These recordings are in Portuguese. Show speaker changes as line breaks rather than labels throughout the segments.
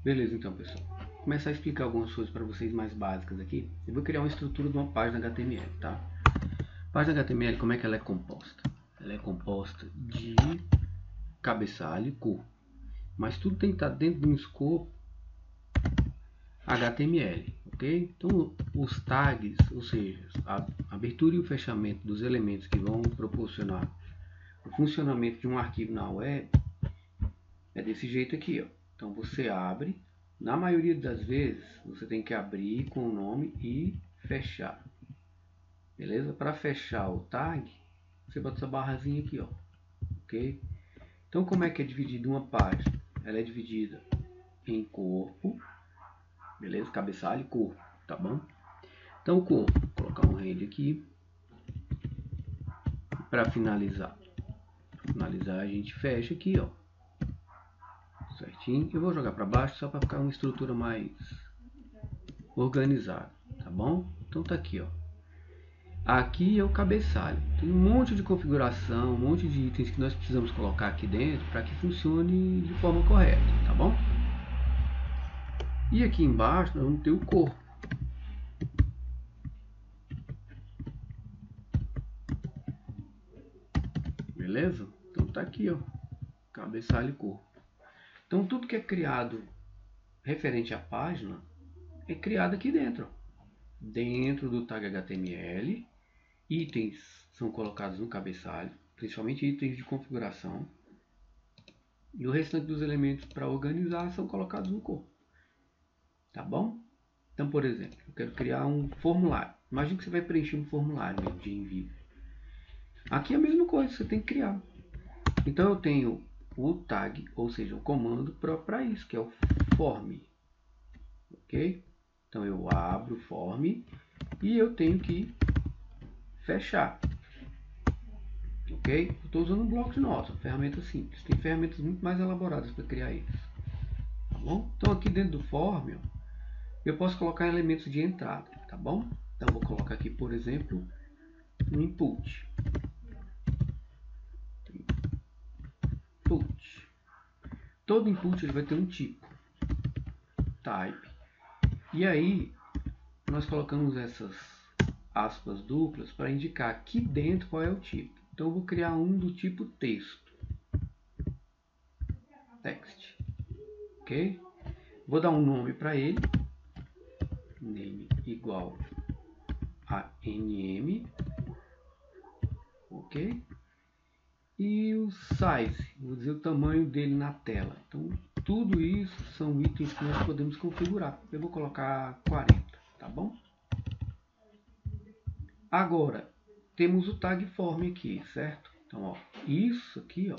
Beleza, então, pessoal. Vou começar a explicar algumas coisas para vocês mais básicas aqui. Eu vou criar uma estrutura de uma página HTML, tá? Página HTML, como é que ela é composta? Ela é composta de cabeçalho e corpo. Mas tudo tem que estar dentro de um escopo HTML, ok? Então, os tags, ou seja, a abertura e o fechamento dos elementos que vão proporcionar o funcionamento de um arquivo na web é desse jeito aqui, ó. Então, você abre. Na maioria das vezes, você tem que abrir com o nome e fechar. Beleza? Para fechar o tag, você bota essa barrazinha aqui, ó. Ok? Então, como é que é dividida uma página? Ela é dividida em corpo, beleza? Cabeçalho e corpo, tá bom? Então, o corpo, vou colocar um rede aqui. Para finalizar, a gente fecha aqui, ó. Certinho. Eu vou jogar para baixo só para ficar uma estrutura mais organizada, tá bom? Então tá aqui, ó. Aqui é o cabeçalho. Tem um monte de configuração, um monte de itens que nós precisamos colocar aqui dentro para que funcione de forma correta, tá bom? E aqui embaixo nós vamos ter o corpo. Beleza? Então tá aqui, ó. Cabeçalho e corpo. Então tudo que é criado referente à página é criado aqui dentro. Dentro do tag HTML, itens são colocados no cabeçalho, principalmente itens de configuração. E o restante dos elementos para organizar são colocados no corpo. Tá bom? Então, por exemplo, eu quero criar um formulário. Imagina que você vai preencher um formulário de envio. Aqui é a mesma coisa, você tem que criar. Então, eu tenho o tag, ou seja, o comando próprio para isso, que é o form. Ok? Então, eu abro o form e eu tenho que fechar. Ok? Eu estou usando um bloco de notas, uma ferramenta simples. Tem ferramentas muito mais elaboradas para criar isso. Tá bom? Então, aqui dentro do form, eu posso colocar elementos de entrada, tá bom? Então, vou colocar aqui, por exemplo, um input. Todo input ele vai ter um tipo, type. E aí, nós colocamos essas aspas duplas para indicar aqui dentro qual é o tipo. Então, eu vou criar um do tipo texto. Text. Ok? Vou dar um nome para ele. Name igual a nm. Ok? E o size, vou dizer o tamanho dele na tela. Então, tudo isso são itens que nós podemos configurar. Eu vou colocar 40, tá bom? Agora, temos o tag form aqui, certo? Então, ó, isso aqui, ó,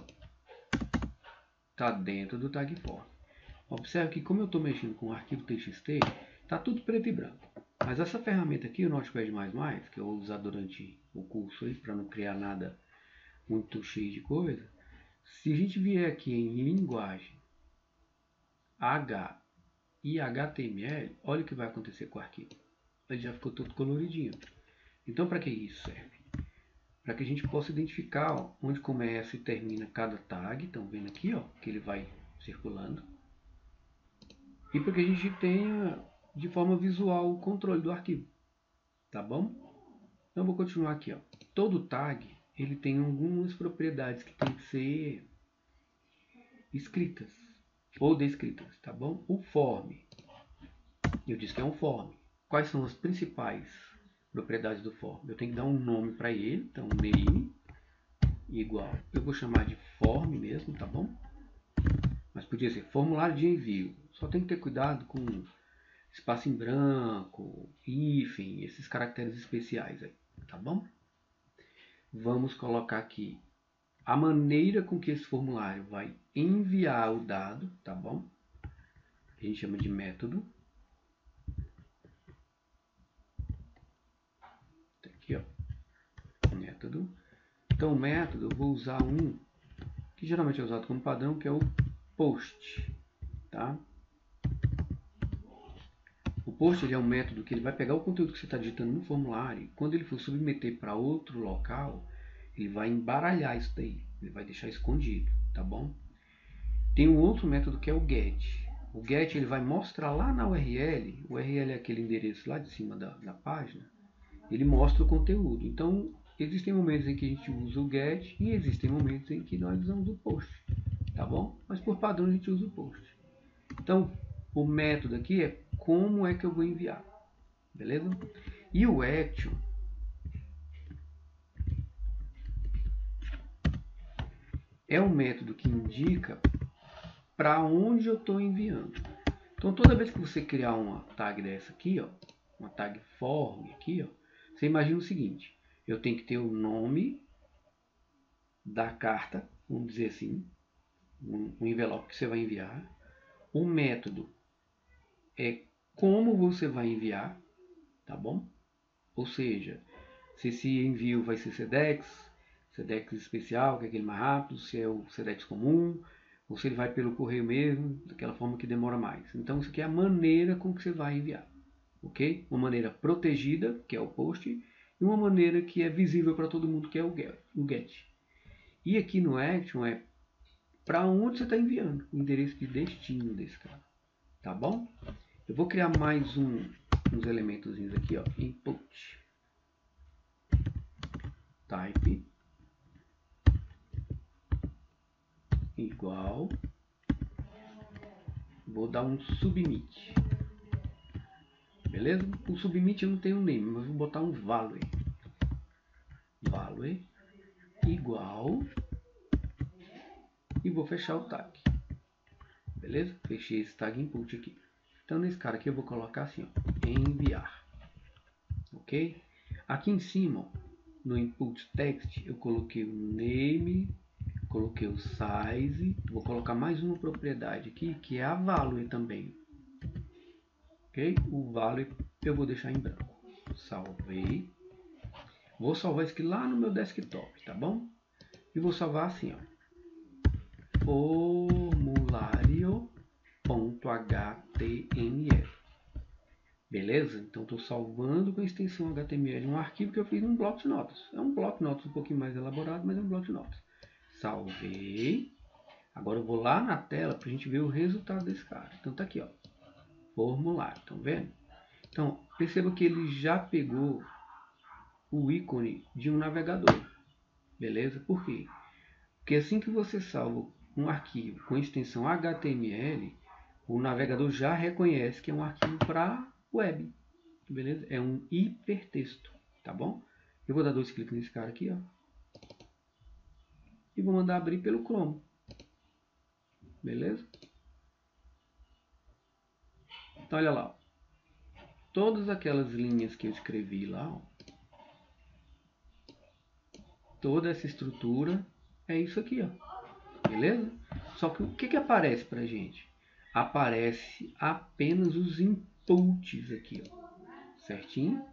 tá dentro do tag form. Observe que como eu estou mexendo com o arquivo TXT, tá tudo preto e branco. Mas essa ferramenta aqui, o Notepad++, que eu vou usar durante o curso aí, para não criar nada muito cheio de coisa, se a gente vier aqui em linguagem H e HTML, olha o que vai acontecer com o arquivo. Ele já ficou todo coloridinho. Então, para que isso serve? Para que a gente possa identificar, ó, onde começa e termina cada tag. Estão vendo aqui, ó, que ele vai circulando. E para que a gente tenha de forma visual o controle do arquivo. Tá bom? Então, vou continuar aqui. Ó. Todo tag ele tem algumas propriedades que tem que ser escritas ou descritas, tá bom? O form, eu disse que é um form. Quais são as principais propriedades do form? Eu tenho que dar um nome para ele, então name igual, eu vou chamar de form mesmo, tá bom? Mas podia ser formulário de envio. Só tem que ter cuidado com espaço em branco, hífen, esses caracteres especiais aí, tá bom? Vamos colocar aqui a maneira com que esse formulário vai enviar o dado, tá bom? A gente chama de método. Tá aqui, ó, método. Então, o método eu vou usar um que geralmente é usado como padrão, que é o post, tá? O post ele é um método que ele vai pegar o conteúdo que você está digitando no formulário e quando ele for submeter para outro local, ele vai embaralhar isso daí, ele vai deixar escondido, tá bom? Tem um outro método que é o get. O get ele vai mostrar lá na URL, o URL é aquele endereço lá de cima da página, ele mostra o conteúdo. Então, existem momentos em que a gente usa o get e existem momentos em que nós usamos o post, tá bom? Mas por padrão a gente usa o post. Então, o método aqui é como é que eu vou enviar, beleza? E o action é um método que indica para onde eu estou enviando. Então, toda vez que você criar uma tag dessa aqui, ó, uma tag form aqui, ó, você imagina o seguinte: eu tenho que ter o nome da carta, vamos dizer assim, um envelope que você vai enviar. O método é como você vai enviar, tá bom? Ou seja, se esse envio vai ser SEDEX, SEDEX especial, que é aquele mais rápido, se é o SEDEX comum, ou se ele vai pelo correio mesmo, daquela forma que demora mais. Então, isso aqui é a maneira com que você vai enviar, ok? Uma maneira protegida, que é o post, e uma maneira que é visível para todo mundo, que é o get. E aqui no action é para onde você está enviando, o endereço de destino desse cara, tá bom? Eu vou criar mais uns elementos aqui, ó, input type igual, vou dar um submit, beleza? O submit eu não tenho name, mas vou botar um value igual e vou fechar o tag, beleza? Fechei esse tag input aqui. Então nesse cara aqui eu vou colocar assim, ó, enviar, ok? Aqui em cima, ó, no input text eu coloquei o name, coloquei o size, vou colocar mais uma propriedade aqui que é a value também, ok? O value eu vou deixar em branco. Salvei. Vou salvar isso aqui lá no meu desktop, tá bom? E vou salvar assim, ó, formulário.html. Beleza? Então estou salvando com a extensão HTML um arquivo que eu fiz num bloco de notas. É um bloco de notas um pouquinho mais elaborado, mas é um bloco de notas. Salvei. Agora eu vou lá na tela para a gente ver o resultado desse cara. Então tá aqui, ó, formulário. Estão vendo? Então perceba que ele já pegou o ícone de um navegador. Beleza? Por quê? Porque assim que você salva um arquivo com extensão HTML, o navegador já reconhece que é um arquivo para web. Beleza? É um hipertexto, tá bom? Eu vou dar 2 cliques nesse cara aqui, ó, e vou mandar abrir pelo Chrome. Beleza? Então olha lá, ó. Todas aquelas linhas que eu escrevi lá, ó, toda essa estrutura é isso aqui, ó. Beleza? Só que o que aparece pra gente? Aparece apenas os inputs aqui, ó. Certinho?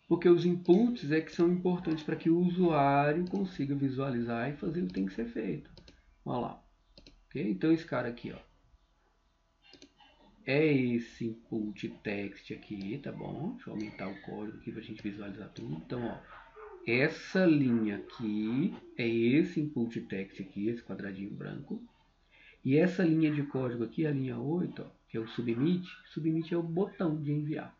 Porque os inputs é que são importantes para que o usuário consiga visualizar e fazer o que tem que ser feito. Olha lá. Okay? Então esse cara aqui, ó, é esse input text aqui, tá bom? Deixa eu aumentar o código aqui para a gente visualizar tudo. Então, ó, essa linha aqui é esse input text aqui, esse quadradinho branco. E essa linha de código aqui, a linha 8, ó, que é o submit. Submit é o botão de enviar.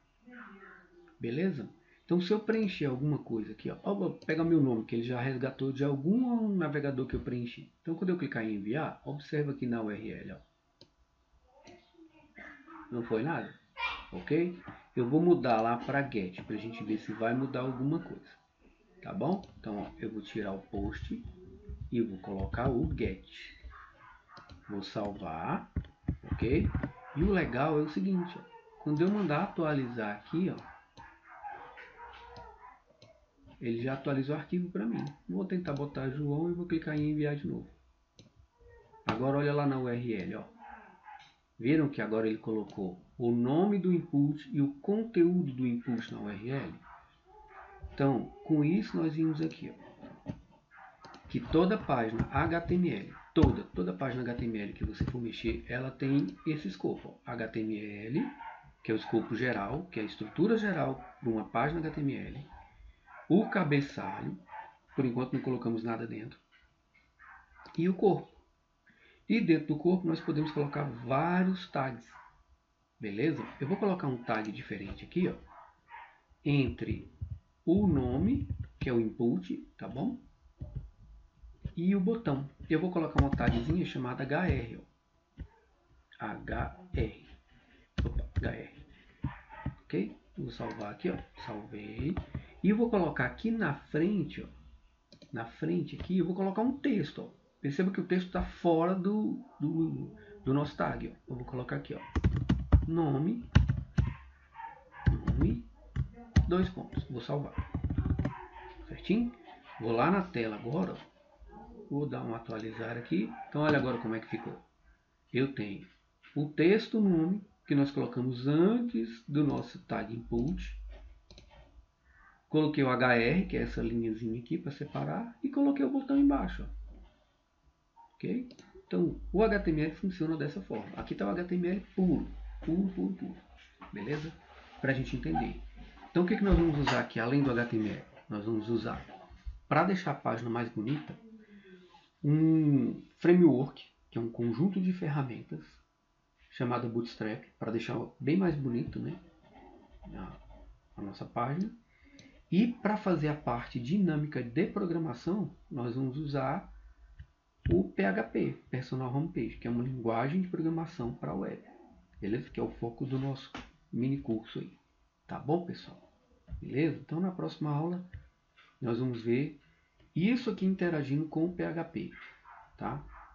Beleza? Então, se eu preencher alguma coisa aqui, ó, vou pegar meu nome, que ele já resgatou de algum navegador que eu preenchi. Então, quando eu clicar em enviar, observa aqui na URL, ó, não foi nada, ok? Eu vou mudar lá para get, para a gente ver se vai mudar alguma coisa, tá bom? Então, ó, eu vou tirar o post e vou colocar o get. Vou salvar, ok? E o legal é o seguinte, ó, quando eu mandar atualizar aqui, ó, ele já atualizou o arquivo para mim. Vou tentar botar João e vou clicar em enviar de novo. Agora olha lá na URL, ó. Viram que agora ele colocou o nome do input e o conteúdo do input na URL? Então, com isso nós vimos aqui, ó, que toda página HTML, toda página HTML que você for mexer, ela tem esse escopo, ó, HTML, que é o escopo geral, que é a estrutura geral de uma página HTML, o cabeçalho, por enquanto não colocamos nada dentro, e o corpo. E dentro do corpo nós podemos colocar vários tags. beleza? Eu vou colocar um tag diferente aqui, ó, entre o nome, que é o input, tá bom? E o botão. Eu vou colocar uma tagzinha chamada HR, ó. HR. Opa, HR. Ok? Vou salvar aqui, ó. Salvei. E eu vou colocar aqui na frente, ó. Na frente aqui, eu vou colocar um texto, ó. Perceba que o texto está fora do nosso tag, ó. Eu vou colocar aqui, ó. Nome, dois pontos. Vou salvar. Certinho? Vou lá na tela agora, ó. Vou dar um atualizar aqui. Então, olha agora como é que ficou. Eu tenho o texto nome, que nós colocamos antes do nosso tag input. Coloquei o HR, que é essa linhazinha aqui para separar, e coloquei o botão embaixo. Ok? Então, o HTML funciona dessa forma. Aqui está o HTML puro. Puro. Beleza? Para a gente entender. Então, o que nós vamos usar aqui, além do HTML? Nós vamos usar, para deixar a página mais bonita, um framework, que é um conjunto de ferramentas, chamado Bootstrap, para deixar bem mais bonito, né, a nossa página. E para fazer a parte dinâmica de programação, nós vamos usar o PHP, Personal Homepage, que é uma linguagem de programação para a web. Beleza? Que é o foco do nosso mini curso aí. Tá bom, pessoal? Beleza? Então, na próxima aula, nós vamos ver isso aqui interagindo com o PHP. Tá?